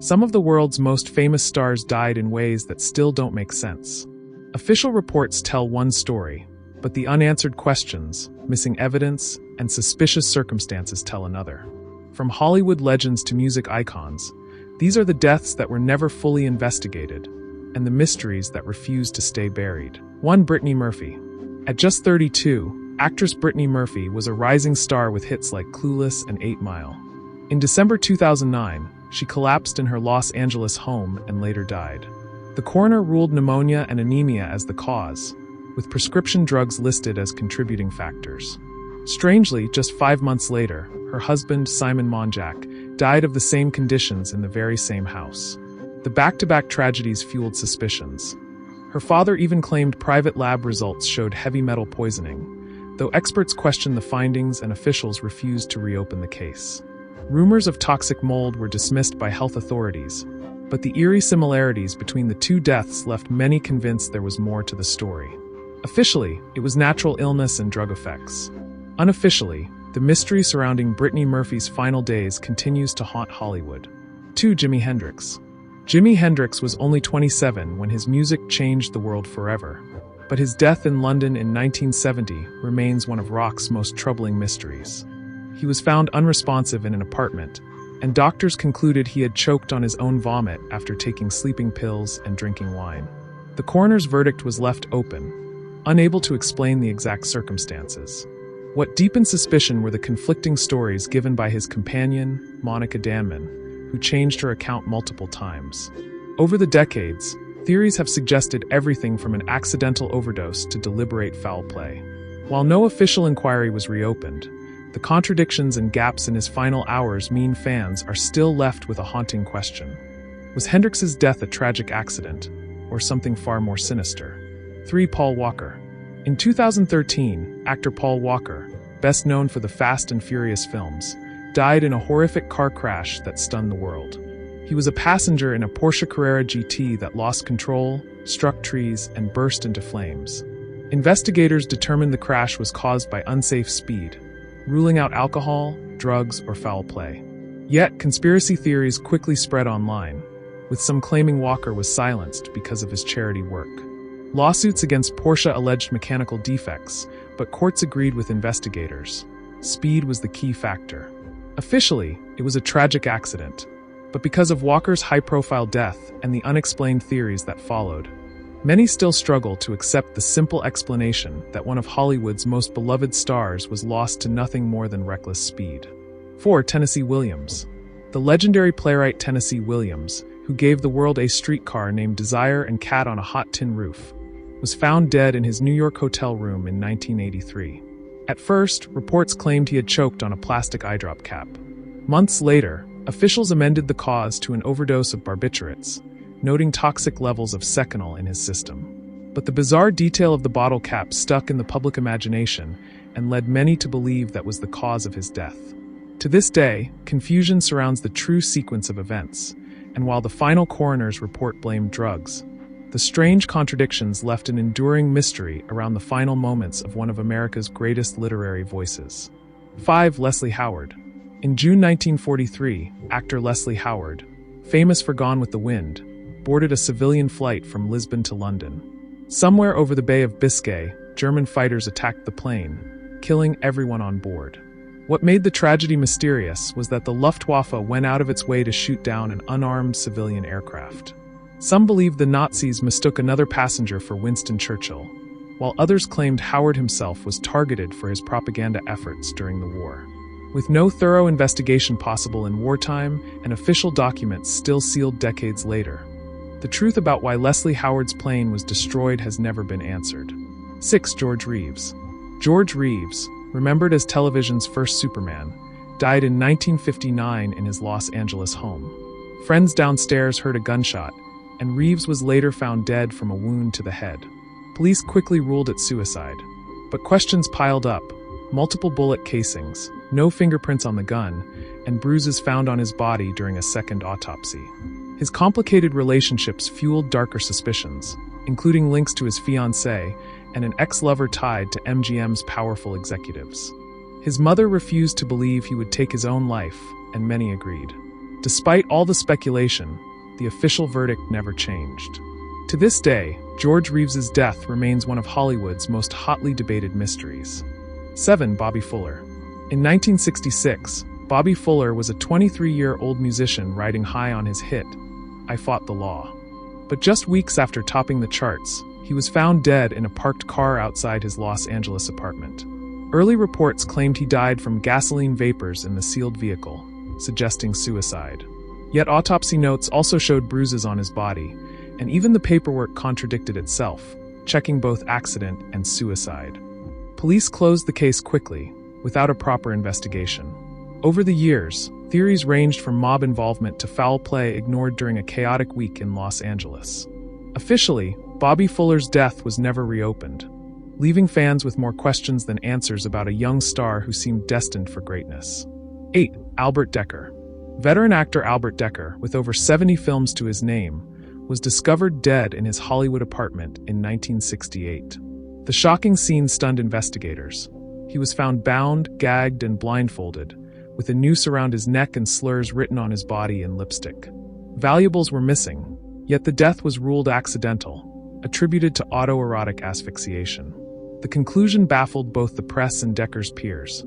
Some of the world's most famous stars died in ways that still don't make sense. Official reports tell one story, but the unanswered questions, missing evidence, and suspicious circumstances tell another. From Hollywood legends to music icons, these are the deaths that were never fully investigated, and the mysteries that refuse to stay buried. 1. Brittany Murphy. At just 32, actress Brittany Murphy was a rising star with hits like Clueless and 8 Mile. In December 2009, she collapsed in her Los Angeles home and later died. The coroner ruled pneumonia and anemia as the cause, with prescription drugs listed as contributing factors. Strangely, just 5 months later, her husband, Simon Monjack, died of the same conditions in the very same house. The back-to-back tragedies fueled suspicions. Her father even claimed private lab results showed heavy metal poisoning, though experts questioned the findings and officials refused to reopen the case. Rumors of toxic mold were dismissed by health authorities, but the eerie similarities between the two deaths left many convinced there was more to the story. Officially, it was natural illness and drug effects. Unofficially, the mystery surrounding Brittany Murphy's final days continues to haunt Hollywood. 2. Jimi Hendrix. Jimi Hendrix was only 27 when his music changed the world forever, but his death in London in 1970 remains one of rock's most troubling mysteries. He was found unresponsive in an apartment, and doctors concluded he had choked on his own vomit after taking sleeping pills and drinking wine. The coroner's verdict was left open, unable to explain the exact circumstances. What deepened suspicion were the conflicting stories given by his companion, Monica Danman, who changed her account multiple times. Over the decades, theories have suggested everything from an accidental overdose to deliberate foul play. While no official inquiry was reopened, the contradictions and gaps in his final hours mean fans are still left with a haunting question. Was Hendrix's death a tragic accident, or something far more sinister? 3. Paul Walker. In 2013, actor Paul Walker, best known for the Fast and Furious films, died in a horrific car crash that stunned the world. He was a passenger in a Porsche Carrera GT that lost control, struck trees, and burst into flames. Investigators determined the crash was caused by unsafe speed, ruling out alcohol, drugs, or foul play. Yet, conspiracy theories quickly spread online, with some claiming Walker was silenced because of his charity work. Lawsuits against Porsche alleged mechanical defects, but courts agreed with investigators. Speed was the key factor. Officially, it was a tragic accident, but because of Walker's high-profile death and the unexplained theories that followed, many still struggle to accept the simple explanation that one of Hollywood's most beloved stars was lost to nothing more than reckless speed. 4. Tennessee Williams. The legendary playwright Tennessee Williams, who gave the world a streetcar named Desire and Cat on a Hot Tin Roof, was found dead in his New York hotel room in 1983. At first, reports claimed he had choked on a plastic eye drop cap. Months later, officials amended the cause to an overdose of barbiturates, noting toxic levels of seconal in his system. But the bizarre detail of the bottle cap stuck in the public imagination and led many to believe that was the cause of his death. To this day, confusion surrounds the true sequence of events, and while the final coroner's report blamed drugs, the strange contradictions left an enduring mystery around the final moments of one of America's greatest literary voices. 5. Leslie Howard. In June 1943, actor Leslie Howard, famous for Gone with the Wind, boarded a civilian flight from Lisbon to London. Somewhere over the Bay of Biscay, German fighters attacked the plane, killing everyone on board. What made the tragedy mysterious was that the Luftwaffe went out of its way to shoot down an unarmed civilian aircraft. Some believed the Nazis mistook another passenger for Winston Churchill, while others claimed Howard himself was targeted for his propaganda efforts during the war. With no thorough investigation possible in wartime and official documents still sealed decades later, the truth about why Leslie Howard's plane was destroyed has never been answered. 6. George Reeves. George Reeves, remembered as television's first Superman, died in 1959 in his Los Angeles home. Friends downstairs heard a gunshot, and Reeves was later found dead from a wound to the head. Police quickly ruled it suicide, but questions piled up: multiple bullet casings, no fingerprints on the gun, and bruises found on his body during a second autopsy. His complicated relationships fueled darker suspicions, including links to his fiancée and an ex-lover tied to MGM's powerful executives. His mother refused to believe he would take his own life, and many agreed. Despite all the speculation, the official verdict never changed. To this day, George Reeves's death remains one of Hollywood's most hotly debated mysteries. 7. Bobby Fuller. In 1966, Bobby Fuller was a 23-year-old musician riding high on his hit, I Fought the Law. But just weeks after topping the charts, he was found dead in a parked car outside his Los Angeles apartment. Early reports claimed he died from gasoline vapors in the sealed vehicle, suggesting suicide. Yet autopsy notes also showed bruises on his body, and even the paperwork contradicted itself, checking both accident and suicide. Police closed the case quickly, without a proper investigation. Over the years, theories ranged from mob involvement to foul play ignored during a chaotic week in Los Angeles. Officially, Bobby Fuller's death was never reopened, leaving fans with more questions than answers about a young star who seemed destined for greatness. 8. Albert Dekker. Veteran actor Albert Dekker, with over 70 films to his name, was discovered dead in his Hollywood apartment in 1968. The shocking scene stunned investigators. He was found bound, gagged, and blindfolded, with a noose around his neck and slurs written on his body in lipstick. Valuables were missing, yet the death was ruled accidental, attributed to autoerotic asphyxiation. The conclusion baffled both the press and Dekker's peers.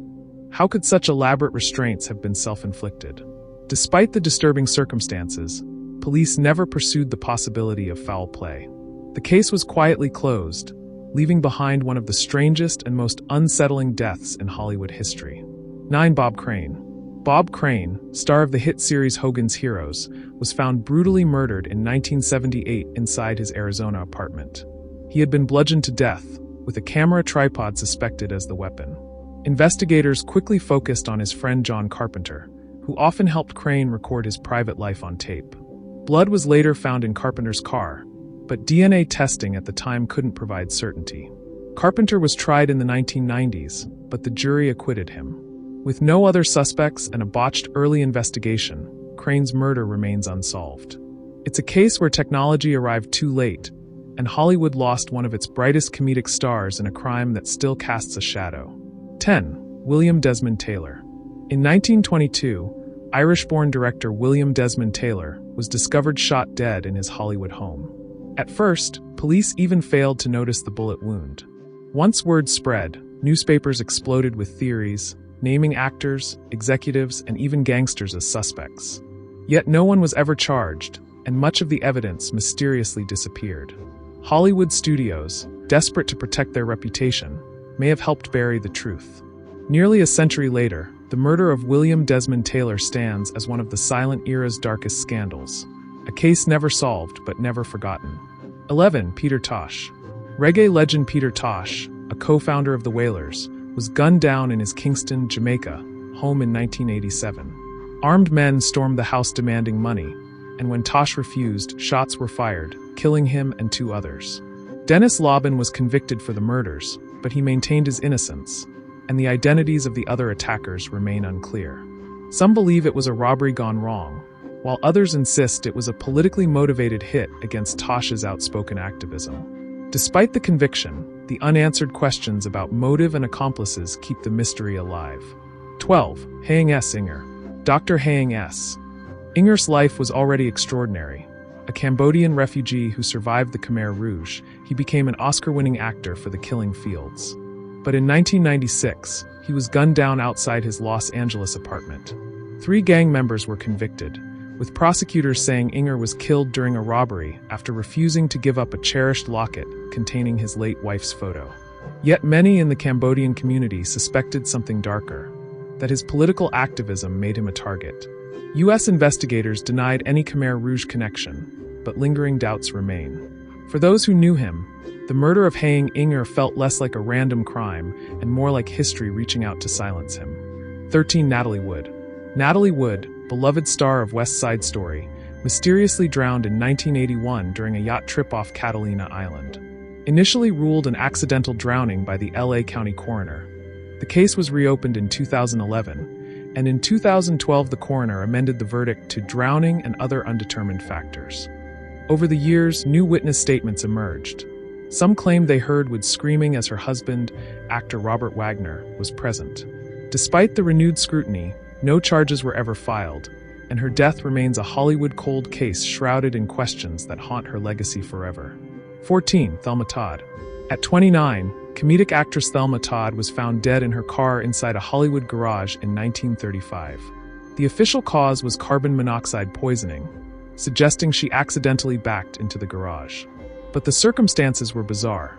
How could such elaborate restraints have been self-inflicted? Despite the disturbing circumstances, police never pursued the possibility of foul play. The case was quietly closed, leaving behind one of the strangest and most unsettling deaths in Hollywood history. 9. Bob Crane. Bob Crane, star of the hit series Hogan's Heroes, was found brutally murdered in 1978 inside his Arizona apartment. He had been bludgeoned to death, with a camera tripod suspected as the weapon. Investigators quickly focused on his friend John Carpenter, who often helped Crane record his private life on tape. Blood was later found in Carpenter's car, but DNA testing at the time couldn't provide certainty. Carpenter was tried in the 1990s, but the jury acquitted him. With no other suspects and a botched early investigation, Crane's murder remains unsolved. It's a case where technology arrived too late, and Hollywood lost one of its brightest comedic stars in a crime that still casts a shadow. 10. William Desmond Taylor. In 1922, Irish-born director William Desmond Taylor was discovered shot dead in his Hollywood home. At first, police even failed to notice the bullet wound. Once word spread, newspapers exploded with theories, naming actors, executives, and even gangsters as suspects. Yet no one was ever charged, and much of the evidence mysteriously disappeared. Hollywood studios, desperate to protect their reputation, may have helped bury the truth. Nearly a century later, the murder of William Desmond Taylor stands as one of the silent era's darkest scandals, a case never solved but never forgotten. 11. Peter Tosh. Reggae legend Peter Tosh, a co-founder of the Wailers, was gunned down in his Kingston, Jamaica, home in 1987. Armed men stormed the house demanding money, and when Tosh refused, shots were fired, killing him and 2 others. Dennis Lobban was convicted for the murders, but he maintained his innocence, and the identities of the other attackers remain unclear. Some believe it was a robbery gone wrong, while others insist it was a politically motivated hit against Tosh's outspoken activism. Despite the conviction, the unanswered questions about motive and accomplices keep the mystery alive. 12. Haing S. Inger. Dr. Haing S. Inger's life was already extraordinary. A Cambodian refugee who survived the Khmer Rouge, he became an Oscar-winning actor for The Killing Fields. But in 1996, he was gunned down outside his Los Angeles apartment. 3 gang members were convicted, with prosecutors saying Inger was killed during a robbery after refusing to give up a cherished locket containing his late wife's photo. Yet many in the Cambodian community suspected something darker, that his political activism made him a target. U.S. investigators denied any Khmer Rouge connection, but lingering doubts remain. For those who knew him, the murder of Haing Inger felt less like a random crime and more like history reaching out to silence him. 13. Natalie Wood. Natalie Wood, beloved star of West Side Story, mysteriously drowned in 1981 during a yacht trip off Catalina Island. Initially ruled an accidental drowning by the LA County coroner, the case was reopened in 2011, and in 2012 the coroner amended the verdict to drowning and other undetermined factors. Over the years, new witness statements emerged. Some claimed they heard Wood screaming as her husband, actor Robert Wagner, was present. Despite the renewed scrutiny, no charges were ever filed, and her death remains a Hollywood cold case shrouded in questions that haunt her legacy forever. 14. Thelma Todd. At 29, comedic actress Thelma Todd was found dead in her car inside a Hollywood garage in 1935. The official cause was carbon monoxide poisoning, suggesting she accidentally backed into the garage. But the circumstances were bizarre.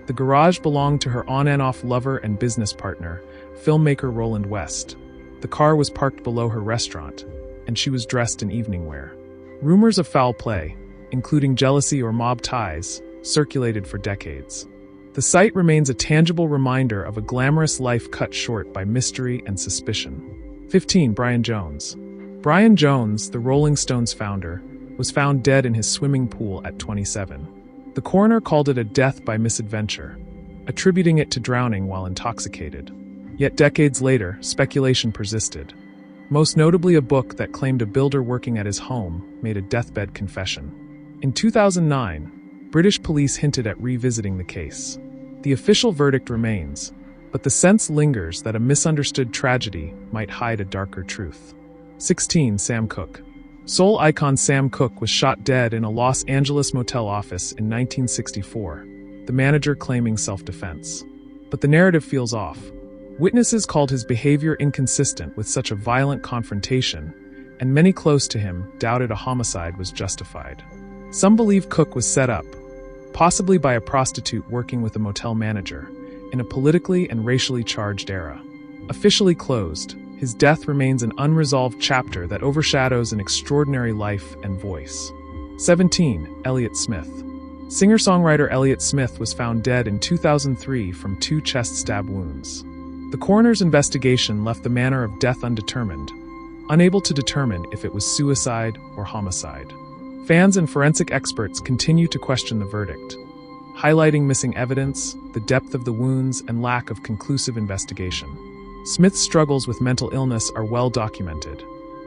The garage belonged to her on-and-off lover and business partner, filmmaker Roland West. The car was parked below her restaurant, and she was dressed in evening wear. Rumors of foul play, including jealousy or mob ties, circulated for decades. The site remains a tangible reminder of a glamorous life cut short by mystery and suspicion. 15. Brian Jones. Brian Jones, the Rolling Stones founder, was found dead in his swimming pool at 27. The coroner called it a death by misadventure, attributing it to drowning while intoxicated. Yet decades later, speculation persisted. Most notably, a book that claimed a builder working at his home made a deathbed confession. In 2009, British police hinted at revisiting the case. The official verdict remains, but the sense lingers that a misunderstood tragedy might hide a darker truth. 16. Sam Cooke. Soul icon Sam Cooke was shot dead in a Los Angeles motel office in 1964, the manager claiming self-defense. But the narrative feels off. Witnesses called his behavior inconsistent with such a violent confrontation, and many close to him doubted a homicide was justified. Some believe Cooke was set up, possibly by a prostitute working with a motel manager, in a politically and racially charged era. Officially closed, his death remains an unresolved chapter that overshadows an extraordinary life and voice. 17. Elliott Smith. Singer-songwriter Elliott Smith was found dead in 2003 from 2 chest stab wounds. The coroner's investigation left the manner of death undetermined, unable to determine if it was suicide or homicide. Fans and forensic experts continue to question the verdict, highlighting missing evidence, the depth of the wounds, and lack of conclusive investigation. Smith's struggles with mental illness are well documented,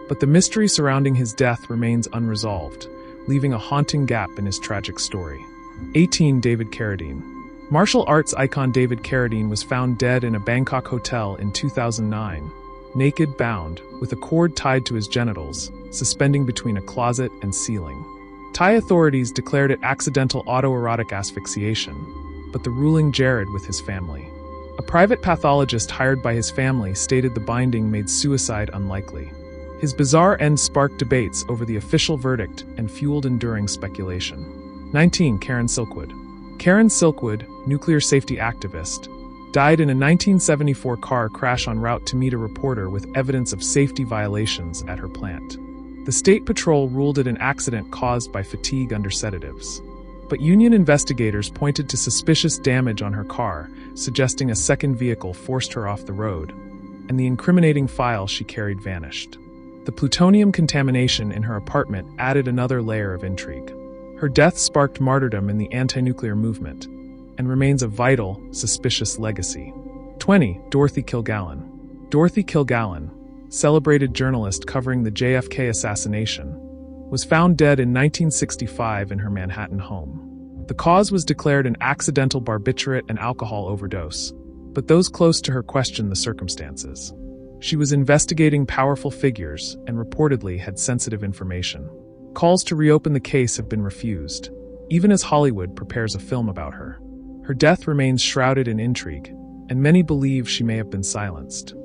but the mystery surrounding his death remains unresolved, leaving a haunting gap in his tragic story. 18. David Carradine. Martial arts icon David Carradine was found dead in a Bangkok hotel in 2009, naked, bound, with a cord tied to his genitals, suspending between a closet and ceiling. Thai authorities declared it accidental autoerotic asphyxiation, but the ruling jarred with his family. A private pathologist hired by his family stated the binding made suicide unlikely. His bizarre end sparked debates over the official verdict and fueled enduring speculation. 19. Karen Silkwood. Karen Silkwood, nuclear safety activist, died in a 1974 car crash en route to meet a reporter with evidence of safety violations at her plant. The State Patrol ruled it an accident caused by fatigue under sedatives. But union investigators pointed to suspicious damage on her car, suggesting a second vehicle forced her off the road, and the incriminating file she carried vanished. The plutonium contamination in her apartment added another layer of intrigue. Her death sparked martyrdom in the anti-nuclear movement, and remains a vital, suspicious legacy. 20. Dorothy Kilgallen. Dorothy Kilgallen, celebrated journalist covering the JFK assassination, was found dead in 1965 in her Manhattan home. The cause was declared an accidental barbiturate and alcohol overdose, but those close to her questioned the circumstances. She was investigating powerful figures and reportedly had sensitive information. Calls to reopen the case have been refused, even as Hollywood prepares a film about her. Her death remains shrouded in intrigue, and many believe she may have been silenced.